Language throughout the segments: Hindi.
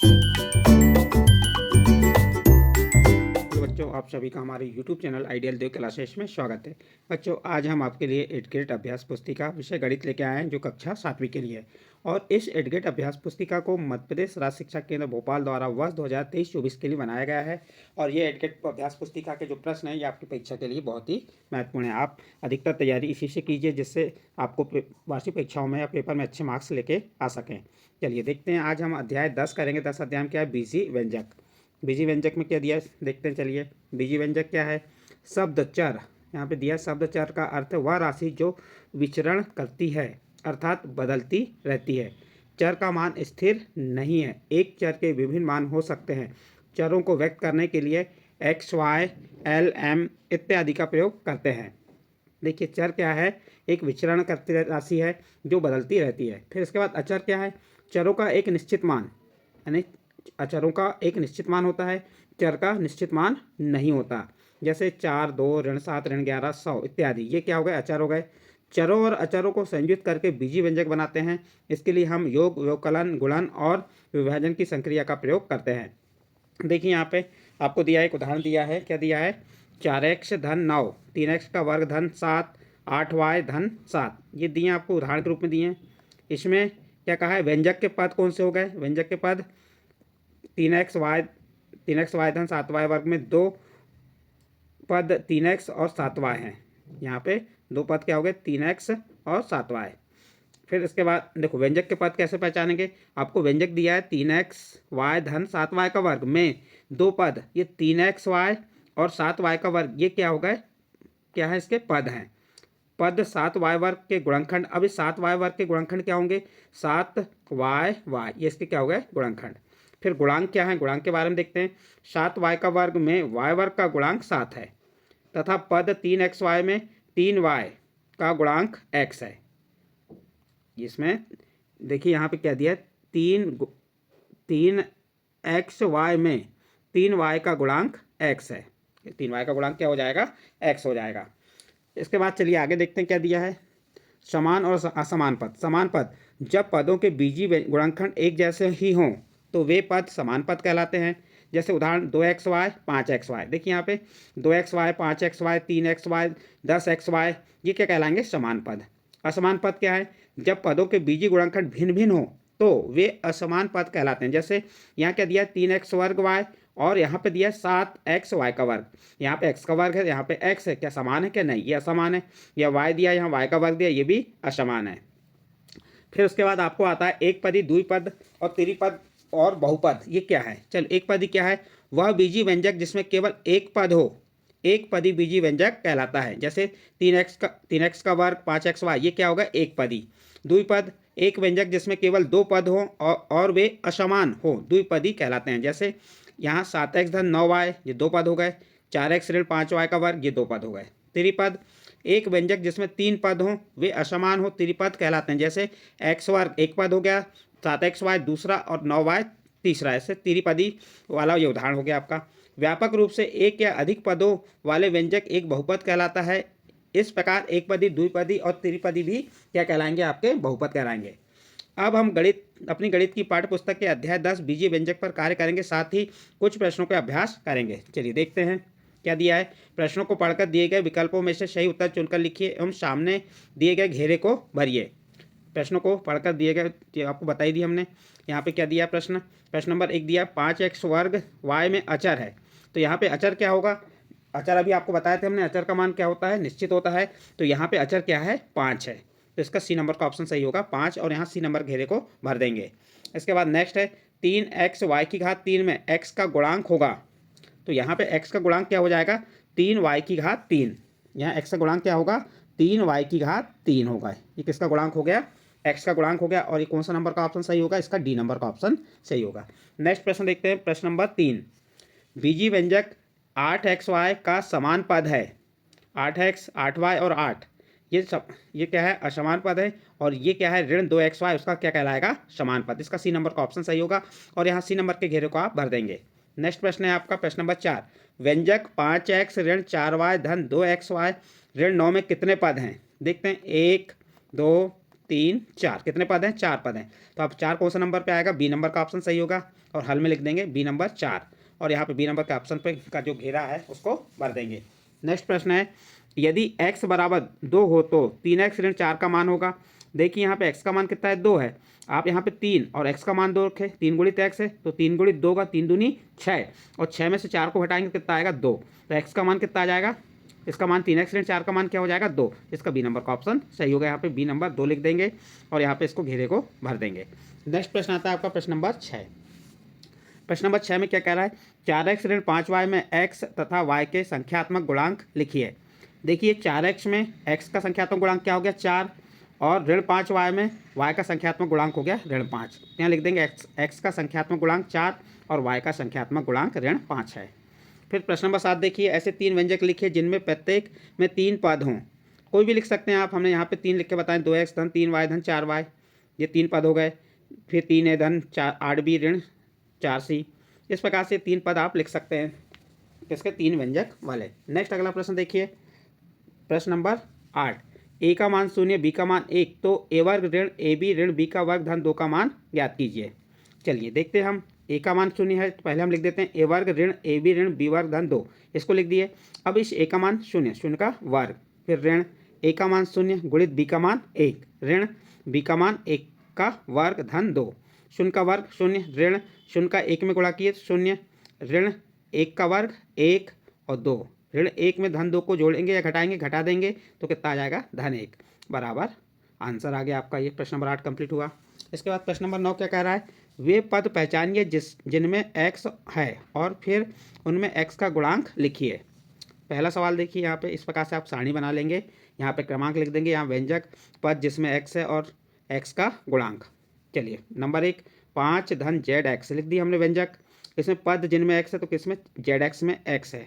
तो बच्चों, आप सभी का हमारे YouTube चैनल आइडियल देव क्लासेस में स्वागत है। बच्चों, आज हम आपके लिए एडग्रेड अभ्यास पुस्तिका विषय गणित लेके आए हैं, जो कक्षा 7वीं के लिए है। और इस एडग्रेड अभ्यास पुस्तिका को मध्य प्रदेश राज्य शिक्षा केंद्र भोपाल द्वारा वर्ष 2023-24 के लिए बनाया गया है। और ये एडग्रेड अभ्यास पुस्तिका के जो प्रश्न हैं, ये आपकी परीक्षा के लिए बहुत ही महत्वपूर्ण है। आप अधिकतर तैयारी इसी से कीजिए, जिससे आपको वार्षिक परीक्षाओं में या पेपर में अच्छे मार्क्स लेके आ सकें। चलिए देखते हैं, आज हम अध्याय 10 करेंगे। 10 अध्याय में क्या है? बीजी व्यंजक। बीजी व्यंजक में क्या दिया है देखते हैं। चलिए, बीजी व्यंजक क्या है? शब्द चर। यहाँ पे दिया शब्द चर का अर्थ है वह राशि जो विचरण करती है, अर्थात बदलती रहती है। चर का मान स्थिर नहीं है। एक चर के विभिन्न मान हो सकते हैं। चरों को व्यक्त करने के लिए एक्स, वाई, एल, एम इत्यादि का प्रयोग करते हैं। देखिए, चर क्या है? एक विचरण करती राशि है जो बदलती रहती है। फिर इसके बाद अचर क्या है? चरों का एक निश्चित मान, यानी अचरों का एक निश्चित मान होता है, चर का निश्चित मान नहीं होता। जैसे 4, 2, ऋण 7, ऋण 11, 100 इत्यादि, ये क्या हो गए? अचर हो गए। चरों और अचरों को संयुक्त करके बीजी व्यंजक बनाते हैं। इसके लिए हम योग, व्यवकलन, गुणन और विभाजन की संक्रिया का प्रयोग करते हैं। देखिए, यहाँ पे आपको दिया है, एक उदाहरण दिया है। क्या दिया है? 4x धन 9, 3x का वर्ग धन 7, 8y धन 7, ये दिए आपको उदाहरण के रूप में दिए हैं। इसमें क्या कहा है? व्यंजक के पद कौन से हो गए? व्यंजक के पद 3x धन 7y वर्ग में दो पद 3x और 7y हैं। यहाँ पे दो पद क्या हो गए? 3x और 7y। फिर इसके बाद देखो, व्यंजक के पद कैसे पहचानेंगे? आपको व्यंजक दिया है 3xy धन 7y का वर्ग में दो पद, ये 3xy और 7y का वर्ग, ये क्या हो गए? क्या है? इसके पद हैं। पद 7y वर्ग के गुणनखंड। अब इस 7y वर्ग के गुणनखंड क्या होंगे? 7y, ये इसके क्या हो गए? गुणनखंड। फिर गुणांक क्या है? गुणांक के बारे में देखते हैं। 7y का वर्ग में y वर्ग का गुणांक 7 है, तथा पद 3xy में 3y का गुणांक x है। इसमें देखिए, यहाँ पे क्या दिया है? 3xy में 3y का गुणांक x है। 3y का गुणांक क्या हो जाएगा? x हो जाएगा। इसके बाद चलिए आगे देखते हैं क्या दिया है। समान और असमान पद। समान पद, जब पदों के बीजी गुणनखंड एक जैसे ही हों तो वे पद समान पद कहलाते हैं। जैसे उदाहरण 2xy 5xy। देखिए यहाँ पे 2xy 5xy 3xy 10xy, ये क्या कहलाएंगे? समान पद। असमान पद क्या है? जब पदों के बीजी गुणनखंड भिन्न भिन्न हो तो वे असमान पद कहलाते हैं। जैसे यहाँ क्या दिया? 3x वर्ग y, और यहाँ पे दिया 7xy का वर्ग। यहाँ पे x का वर्ग है, यहाँ पे x है, क्या समान है? क्या नहीं, ये असमान है। या y दिया, यहाँ y का वर्ग दिया, ये भी असमान है। फिर उसके बाद आपको आता है एक पदी, द्विपद और त्रिपद और बहुपद। ये क्या है? चलो, एक पदी क्या है? वह बीजी व्यंजक जिसमें केवल एक पद हो, एक पदी बीजी व्यंजक कहलाता है। जैसे 3x का वर्ग 5xy, ये क्या होगा? एक पदी। द्विपद, एक व्यंजक जिसमें केवल दो पद हो और वे असमान हो, द्विपदी कहलाते हैं। जैसे यहाँ 7x धन 9y, ये दो पद हो गए। 4x ऋण 5y का वर्ग, ये दो पद हो गए। त्रिपद, एक व्यंजक जिसमें तीन पद हों, वे असमान हो, त्रिपद कहलाते हैं। जैसे x वर्ग एक पद हो गया, 7xy दूसरा और 9y तीसरा, ऐसे त्रिपदी वाला ये उदाहरण हो गया आपका। व्यापक रूप से एक या अधिक पदों वाले व्यंजक एक बहुपद कहलाता है। इस प्रकार एक पदी, द्विपदी और त्रिपदी भी क्या कहलाएंगे? आपके बहुपद कहलाएंगे। अब हम अपनी गणित की पाठ्य पुस्तक के अध्याय 10 बीजीय व्यंजक पर कार्य करेंगे, साथ ही कुछ प्रश्नों का अभ्यास करेंगे। चलिए देखते हैं क्या दिया है। प्रश्नों को पढ़कर दिए गए विकल्पों में से सही उत्तर चुनकर लिखिए एवं सामने दिए गए घेरे को भरिए। प्रश्नों को पढ़कर दिए गए आपको बताई दी हमने। यहाँ पे क्या दिया प्रश्न नंबर 1 दिया 5x वर्ग y में अचर है। तो यहाँ पे अचर क्या होगा? अचर अभी आपको बताए थे हमने, अचर का मान क्या होता है? निश्चित होता है। तो यहाँ पे अचर क्या है? 5 है। तो इसका सी नंबर का ऑप्शन सही होगा, 5, और यहाँ सी नंबर घेरे को भर देंगे। इसके बाद नेक्स्ट है 3x y की घात 3 में x का गुणांक होगा। तो यहाँ पे x का गुणांक क्या हो जाएगा? 3y की घात 3। यहाँ x का गुणांक क्या होगा? 3y की घात 3 होगा। ये किसका गुणांक हो गया? x का गुणांक हो गया। और ये कौन सा नंबर का ऑप्शन सही होगा? इसका डी नंबर का ऑप्शन सही होगा। नेक्स्ट प्रश्न देखते हैं, प्रश्न नंबर 3। बीजी व्यंजक 8xy का समान पद है। 8x, 8y और 8, ये क्या है? असमान पद है। और ये क्या है? ऋण 2xy, उसका क्या कहलाएगा? समान पद। इसका सी नंबर का ऑप्शन सही होगा, और यहाँ सी नंबर के घेरे को आप भर देंगे। नेक्स्ट प्रश्न है आपका प्रश्न नंबर 4। व्यंजक 5x ऋण 4y धन 2xy ऋण 9 में कितने पद हैं? देखते हैं, 1, 2, 3, 4। कितने पद हैं? 4 पद हैं। तो अब 4 कौन सा नंबर पे आएगा? बी नंबर का ऑप्शन सही होगा। और हल में लिख देंगे बी नंबर 4 और यहाँ पे बी नंबर के ऑप्शन पे का जो घेरा है उसको भर देंगे। नेक्स्ट प्रश्न है, यदि x बराबर 2 हो तो 3x ऋण 4 का मान होगा। देखिए यहाँ पे x का मान कितना है, 2 है। आप यहाँ पे 3 और x का मान 2 रखें, 3 गुणित x है तो 3 गुणित 2 का 3 दूनी 6 और 6 में से 4 को हटाएंगे कितना आएगा, 2। तो x का मान कितना आ जाएगा, इसका मान 3x ऋण 4 का मान क्या हो जाएगा, 2। इसका बी नंबर का ऑप्शन सही होगा। यहाँ पे बी नंबर 2 लिख देंगे और यहाँ पे इसको घेरे को भर देंगे। नेक्स्ट प्रश्न आता है आपका प्रश्न नंबर 6। प्रश्न नंबर 6 में क्या कह रहा है, 4x ऋण 5y में x तथा y के संख्यात्मक गुणांक लिखिए। देखिए 4x में x का संख्यात्मक गुणांक क्या हो गया, 4 और ऋण 5y में y का संख्यात्मक गुणांक हो गया ऋण 5। यहाँ लिख देंगे x का संख्यात्मक गुणांक 4 और y का संख्यात्मक गुणांक ऋण 5 है। फिर प्रश्न नंबर 7 देखिए, ऐसे 3 व्यंजक लिखिए जिनमें प्रत्येक में 3 पद हों। कोई भी लिख सकते हैं आप, हमने यहाँ पे 3 लिख के बताएं, 2x धन 3y धन 4y, ये 3 पद हो गए। फिर 3a धन 8b ऋण 4c, इस प्रकार से 3 पद आप लिख सकते हैं किसके, 3 व्यंजक वाले। नेक्स्ट अगला प्रश्न देखिए, प्रश्न नंबर 8, a का मान 0 b का मान 1 तो a वर्ग ऋण ab ऋण b का वर्ग धन 2 का मान ज्ञात कीजिए। चलिए देखते हैं, हम a का मान 0 है तो पहले हम लिख देते हैं a वर्ग ऋण ab ऋण b वर्ग धन 2, इसको लिख दिए। अब इस a का मान 0, 0 का वर्ग, फिर ऋण a का मान 0 गुणित b का मान 1 ऋण b का मान 1 का वर्ग धन 2, 0 का वर्ग 0 ऋण 0 का 1 में गुणा किए 0 ऋण 1 का वर्ग 1 और 2 ऋण 1 में धन 2 को जोड़ेंगे या घटाएंगे, घटा देंगे तो कितना आ जाएगा, धन 1 बराबर आंसर आ गया आपका। ये प्रश्न नंबर 8 कंप्लीट हुआ। इसके बाद प्रश्न नंबर 9 क्या कह रहा है, वे पद पहचानिए जिनमें x है और फिर उनमें x का गुणांक लिखिए। पहला सवाल देखिए, यहाँ पे इस प्रकार से आप सारणी बना लेंगे, यहाँ पे क्रमांक लिख देंगे, यहाँ व्यंजक पद जिसमें x है और x का गुणांक। चलिए नंबर 1, 5 धन zx लिख दिया हमने व्यंजक, इसमें पद जिनमें x है तो किसमें, zx में x है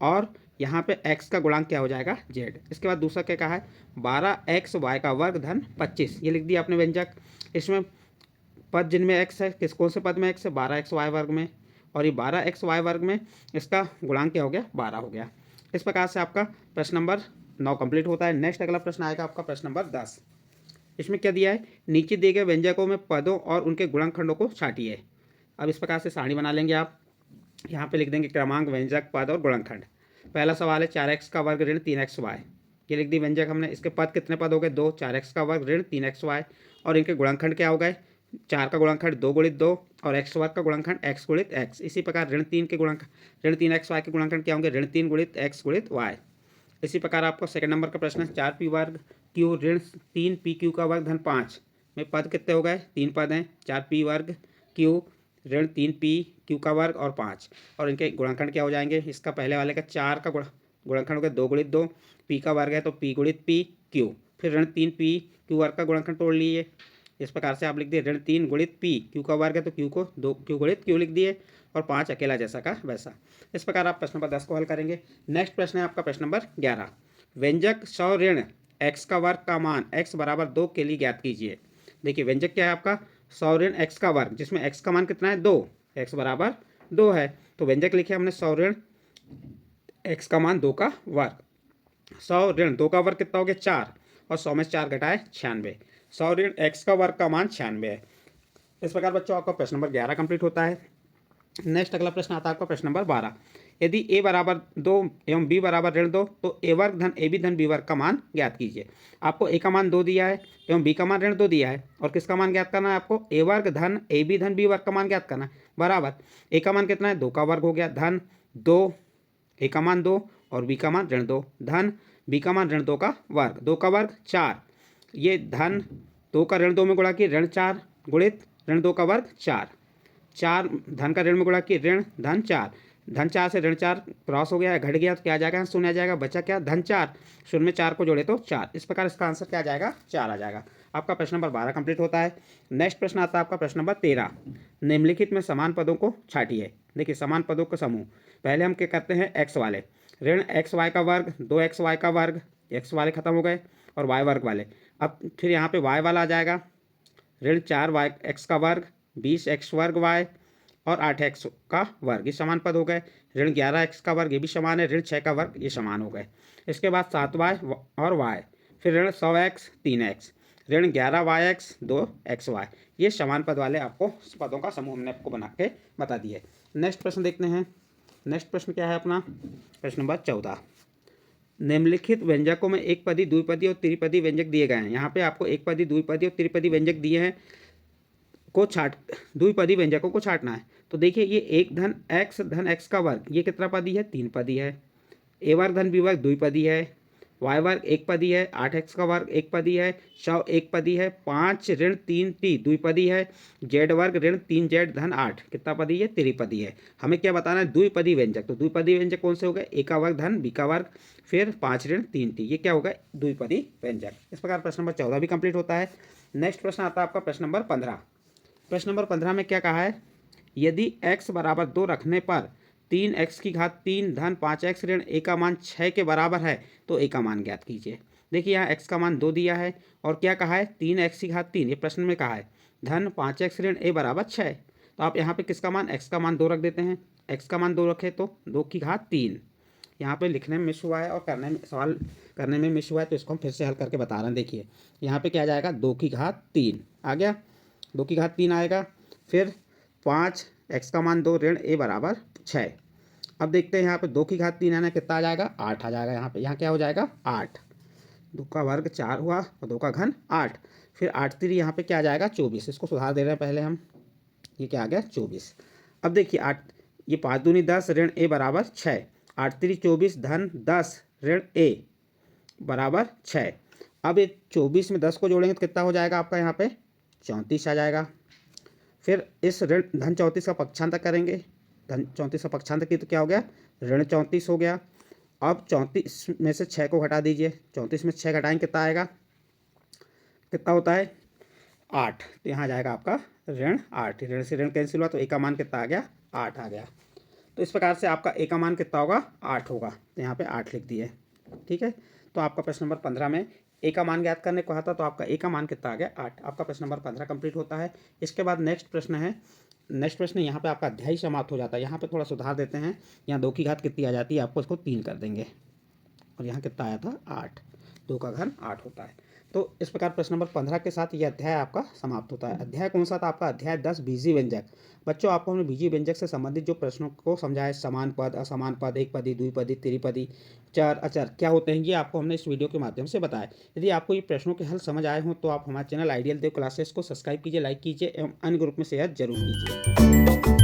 और यहाँ पे x का गुणांक क्या हो जाएगा, z। इसके बाद दूसरा क्या कहा है, 12xy का वर्ग धन 25, ये लिख दिया आपने व्यंजक। इसमें पद जिनमें x है, कौन से पद में x है, 12xy वर्ग में, और ये 12xy वर्ग में इसका गुणांक क्या हो गया, 12 हो गया। इस प्रकार से आपका प्रश्न नंबर 9 कंप्लीट होता है। नेक्स्ट अगला प्रश्न आएगा आपका प्रश्न नंबर 10। इसमें क्या दिया है, नीचे दिए गए व्यंजकों में पदों और उनके गुणनखंडों को छांटिए। अब इस प्रकार से सारणी बना लेंगे आप, यहाँ पे लिख देंगे क्रमांक, व्यंजक, पद और गुणनखंड। पहला सवाल है 4x का वर्ग ऋण 3xy, ये लिख दी व्यंजक हमने। इसके पद कितने पद हो गए, 2, 4x का वर्ग ऋण 3xy और इनके गुणनखंड क्या हो गए, 4 का गुणनखंड 2 गुणित 2 और x वर्ग का गुणनखंड x गुणित x। इसी प्रकार ऋण 3 के गुणनखंड, ऋण 3xy के गुणनखंड क्या होंगे, ऋण 3 गुणित x गुणित y। इसी प्रकार आपको सेकंड नंबर का प्रश्न है, 4p वर्ग q ऋण 3pq का वर्ग धन 5 में पद कितने हो गए, 3 पद हैं, 4p वर्ग q ऋण 3pq का वर्ग और 5 और इनके गुणनखंड क्या हो जाएंगे। इसका पहले वाले का 4 का गुणनखंड हो गया 2 गुणित 2, p का वर्ग है तो p गुणित p q, फिर ऋण 3pq वर्ग का गुणनखंड तोड़ लिए। इस प्रकार से आप लिख दिए ऋण 3 गुणित p, q का वर्ग है तो q को 2q गुणित q लिख दिए और 5 अकेला जैसा का वैसा। इस प्रकार आप प्रश्न नंबर 10 को हल करेंगे। नेक्स्ट प्रश्न है आपका प्रश्न नंबर 11, व्यंजक 100 ऋण x का वर्ग का मान x बराबर 2 के लिए ज्ञात कीजिए। देखिए व्यंजक क्या है आपका, 100 ऋण x का वर्ग, जिसमें x का मान कितना है, 2, x बराबर 2 है तो व्यंजक लिखे हमने 100 ऋण x का मान 2 का वर्ग। 100 ऋण 2 का वर्ग कितना हो गया, 4 और 100 में 4 घटाए 96, 100 ऋण x का वर्ग का मान 96 है। इस प्रकार बच्चों आपका प्रश्न नंबर 11 कंप्लीट होता है। नेक्स्ट अगला प्रश्न आता है आपका प्रश्न नंबर 12, यदि a बराबर 2 एवं b बराबर ऋण 2 तो a वर्ग धन ab धन b वर्ग का मान ज्ञात कीजिए। आपको a का मान 2 दिया है एवं b का मान ऋण 2 दिया है और किसका मान ज्ञात करना है, आपको a वर्ग धन ab धन b वर्ग का मान ज्ञात करना है। बराबर a का मान कितना है, 2 का वर्ग हो गया, धन 2, a का मान 2 और b का मान ऋण 2, धन b का मान ऋण 2 का वर्ग, 2 का वर्ग 4, ये धन 2 का ऋण 2 में गुणा किए ऋण 4 गुणित ऋण 2 का वर्ग 4, 4 धन का ऋण में गुणा किए ऋण धन 4, धन 4 से ऋण 4 क्रॉस हो गया, घट गया तो क्या आ जाएगा, शून्य आ जाएगा, बचा क्या, धन 4, शून्य में 4 को जोड़े तो 4। इस प्रकार इसका आंसर क्या आ जाएगा, 4 आ जाएगा। आपका प्रश्न नंबर 12 कंप्लीट होता है। नेक्स्ट प्रश्न आता है आपका प्रश्न नंबर 13, निम्नलिखित में समान पदों को छांटिए। देखिए समान पदों का समूह, पहले हम क्या करते हैं, एक्स वाले, ऋण एक्स वाई का वर्ग, 2xy का वर्ग, एक्स वाले खत्म हो गए और वाई वर्ग वाले। अब फिर यहाँ पे वाई वाला आ जाएगा, ऋण 4x का वर्ग, 20x वर्ग वाई और 8x का वर्ग, ये समान पद हो गए। ऋण 11x का वर्ग, ये भी समान है, ऋण 6 का वर्ग, ये समान हो गए। इसके बाद 7y और y, फिर ऋण 100x 3x, ऋण 11yx 2xy, ये समान पद वाले आपको पदों का समूह हमने आपको बना के बता दिए। नेक्स्ट प्रश्न देखते हैं। नेक्स्ट प्रश्न क्या है अपना, प्रश्न नंबर 14। निम्नलिखित व्यंजकों में एक पदी, द्विपदी और त्रिपदी व्यंजक दिए गए हैं। यहाँ पे आपको एक पदी, द्विपदी और त्रिपदी व्यंजक दिए हैं को द्विपदी व्यंजकों को छांटना है। तो देखिए ये एक धन x का वर्ग, ये कितना पदी है, 3 पदी है। a वर्ग धन b वर्ग द्विपदी है। y वर्ग एक पदी है। 8x का वर्ग एक पदी है। 100 एक पदी है। 5 ऋण 3t द्विपदी है। z वर्ग ऋण 3z धन 8 कितना पदी है, त्रिपदी है। हमें क्या बताना है, द्विपदी व्यंजक। तो द्विपदी व्यंजक कौन से हो गए, a का वर्ग धन b का वर्ग फिर 5 ऋण 3t, ये क्या होगा, द्विपदी व्यंजक। इस प्रकार प्रश्न नंबर 14 भी कंप्लीट होता है। नेक्स्ट प्रश्न आता है आपका प्रश्न नंबर 15। प्रश्न नंबर 15 में क्या कहा है, यदि x बराबर 2 रखने पर 3x की घात 3 धन 5x ऋण a का मान 6 के बराबर है तो a का मान ज्ञात कीजिए। देखिए यहाँ x का मान 2 दिया है और क्या कहा है, 3x की घात 3, ये प्रश्न में कहा है, धन 5x ऋण a बराबर 6। तो आप यहाँ पे किसका मान, x का मान 2 रख देते हैं। x का मान 2 रखे तो 2 की घात 3, यहाँ पे लिखने में मिस हुआ है और सवाल करने में मिस हुआ है, तो इसको हम फिर से हल करके बता रहे हैं। देखिए यहाँ पे क्या आ जाएगा, 2 की घात 3 आ गया, 2 की घात 3 आएगा। फिर 5 x का मान 2 ऋण a बराबर 6। अब देखते हैं यहाँ पे 2 की घात 3 है ना, कितना आ जाएगा, 8 आ जाएगा। यहाँ पे यहाँ क्या हो जाएगा, 8, 2 का वर्ग 4 हुआ और 2 का घन 8। फिर 8 3 यहाँ पे क्या आ जाएगा, 24। इसको सुधार दे रहे हैं पहले हम, ये क्या आ गया, 24। अब देखिए 8, ये 5 दूनी 10 ऋण a बराबर 6, 8 3 24 धन 10 ऋण a बराबर 6। अब ये 24 में 10 को जोड़ेंगे तो कितना हो जाएगा आपका, यहाँ पे 34 आ जाएगा। फिर इस ऋण धन 34 का पक्षांतर करेंगे, धन 34 का पक्षांतर की तो क्या हो गया, ऋण 34 हो गया। अब 34 में से 6 को घटा दीजिए, 34 में 6 घटाएंगे कितना आएगा, कितना होता है 8। तो यहाँ जाएगा आपका ऋण 8, ऋण से ऋण कैंसिल हुआ तो a का मान कितना आ गया, 8 आ गया। तो इस प्रकार से आपका a का मान कितना होगा, 8 होगा। तो यहाँ पे 8 लिख दिए, ठीक है। तो आपका प्रश्न नंबर 15 में a का मान ज्ञात करने को कहा था, तो आपका a का मान कितना आ गया, 8। आपका प्रश्न नंबर 15 कंप्लीट होता है। इसके बाद नेक्स्ट प्रश्न है, नेक्स्ट प्रश्न यहाँ पे आपका अध्याय समाप्त हो जाता है। यहाँ पे थोड़ा सुधार देते हैं, यहाँ 2 की घात कितनी आ जाती है, आपको इसको 3 कर देंगे और यहाँ कितना आया था, 8, 2 का घन 8 होता है। तो इस प्रकार प्रश्न नंबर 15 के साथ ये अध्याय आपका समाप्त होता है। अध्याय कौन सा था आपका, अध्याय 10 बीजीय व्यंजक। बच्चों आपको हमने बीजीय व्यंजक से संबंधित जो प्रश्नों को समझाया, समान पद, असमान पद, एक पदी, द्विपदी, त्रिपदी, चर, अचर क्या होते हैं, ये आपको हमने इस वीडियो के माध्यम से बताया। यदि आपको ये प्रश्नों के हल समझ आए हों तो आप हमारे चैनल आइडियल देव क्लासेस को सब्सक्राइब कीजिए, लाइक कीजिए एवं अन्य ग्रुप में शेयर जरूर कीजिए।